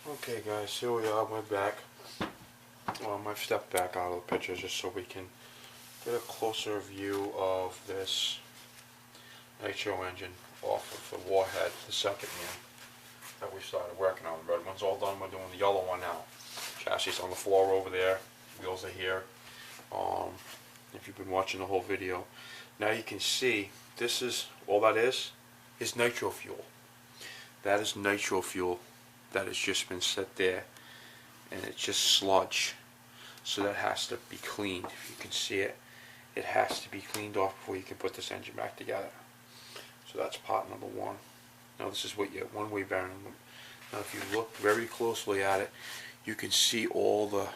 Okay guys, here we are, we're back. I've stepped back out of the picture just so we can get a closer view of this nitro engine off of the Warhead, the second one that we started working on. The red one's all done, we're doing the yellow one now. Chassis on the floor over there, wheels are here. If you've been watching the whole video, now you can see this is, all that is nitro fuel. That is nitro fuel that has just been set there, and it's just sludge, so that has to be cleaned. If you can see it, it has to be cleaned off before you can put this engine back together. So that's part number one. Now this is what your one-way bearing. Now if you look very closely at it, you can see all the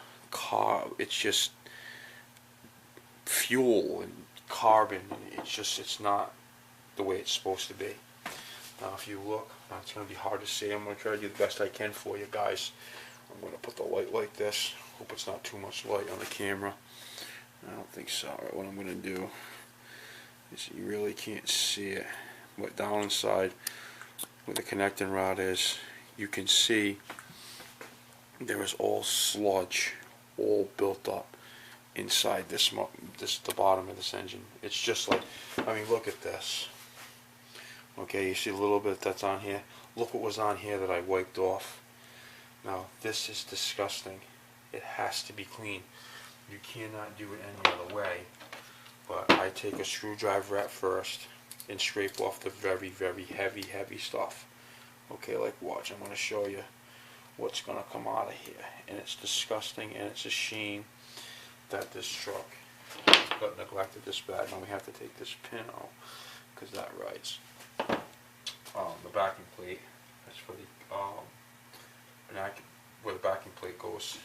it's just fuel and carbon, and it's not the way it's supposed to be. Now if you look, now it's going to be hard to see. I'm going to try to do the best I can for you guys. I'm going to put the light like this. Hope it's not too much light on the camera. I don't think so. Alright, what I'm going to do is, you really can't see it, but down inside where the connecting rod is, you can see there is all sludge, all built up inside the bottom of this engine. It's just like, I mean, look at this. Okay, you see a little bit that's on here. Look what was on here that I wiped off. Now this is disgusting. It has to be clean. You cannot do it any other way. But I take a screwdriver at first and scrape off the very, very heavy stuff. Okay, like watch. I'm going to show you what's going to come out of here. And it's disgusting, and it's a shame that this truck got neglected this bad. Now we have to take this pin out because that rides. The backing plate, that's for the where the backing plate goes.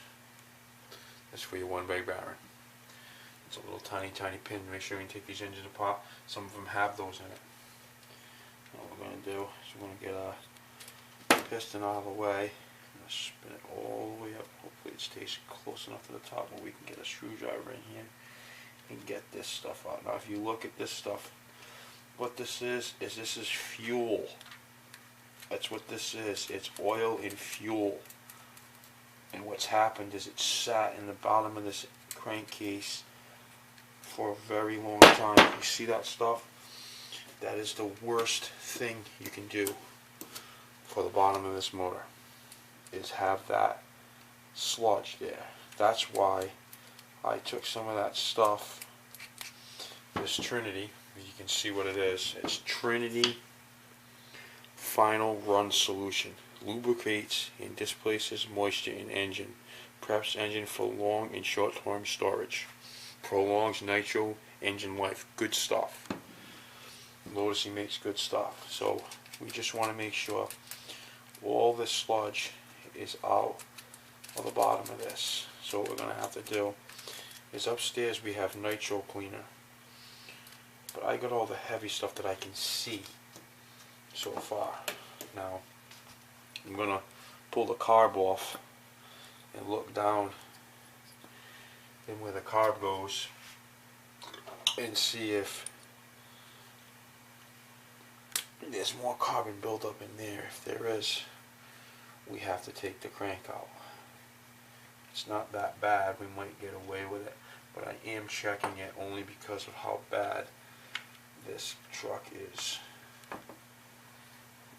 That's for your one-way bearing. It's a little tiny pin. Make sure you can take these engines apart. Some of them have those in it. Now what we're going to do is we're going to get a piston out of the way. I'm going to spin it all the way up. Hopefully it stays close enough to the top where we can get a screwdriver in here and get this stuff out. Now if you look at this stuff, what this is fuel. That's what this is. It's oil and fuel. And what's happened is it sat in the bottom of this crankcase for a very long time. You see that stuff? That is the worst thing you can do for the bottom of this motor, is have that sludge there. That's why I took some of that stuff, this Trinity. You can see what it is. It's Trinity Final Run Solution. Lubricates and displaces moisture in engine. Preps engine for long and short-term storage. Prolongs nitro engine life. Good stuff. Lotus, he makes good stuff. So we just want to make sure all this sludge is out of the bottom of this. So what we're going to have to do is, upstairs we have nitro cleaner. But I got all the heavy stuff that I can see so far. Now, I'm going to pull the carb off and look down in where the carb goes and see if there's more carbon buildup in there. If there is, we have to take the crank out. It's not that bad. We might get away with it. But I am checking it only because of how bad this truck is.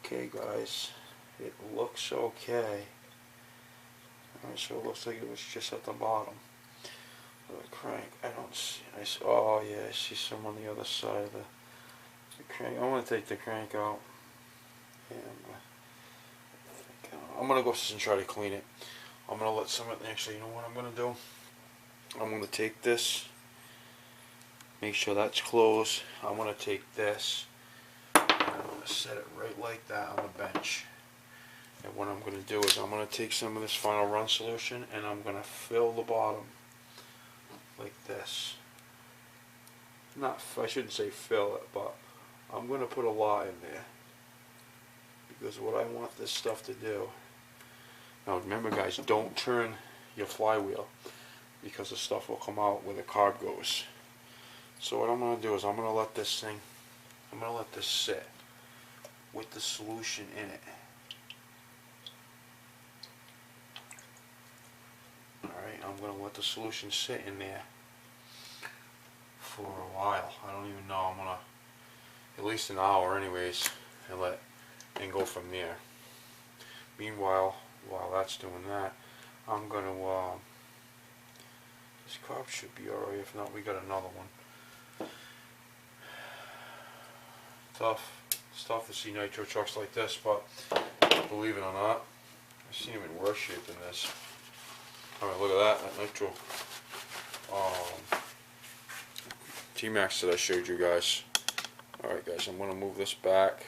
Okay guys, it looks okay. Alright, so it looks like it was just at the bottom of the crank. I don't see, oh yeah, I see some on the other side of the crank. I want to take the crank out. And I'm going to go and try to clean it. I'm going to let some of it, actually, you know what I'm going to do? I'm going to take this, make sure that's closed. I'm going to take this and I'm going to set it right like that on the bench. And what I'm going to do is I'm going to take some of this Final Run Solution and I'm going to fill the bottom like this. I shouldn't say fill it, but I'm going to put a lot in there. Because what I want this stuff to do. Now remember guys, don't turn your flywheel, because the stuff will come out where the carb goes. So what I'm going to do is I'm going to let this sit with the solution in it. I'm going to let the solution sit in there for a while. I don't even know. I'm going to at least an hour anyways, and go from there. Meanwhile, while that's doing that, I'm going to this crop should be alright. If not, we got another one. Tough stuff to see nitro trucks like this, but believe it or not, I've seen them in worse shape than this. Alright, look at that nitro T-Max that I showed you guys. Alright guys, I'm going to move this back.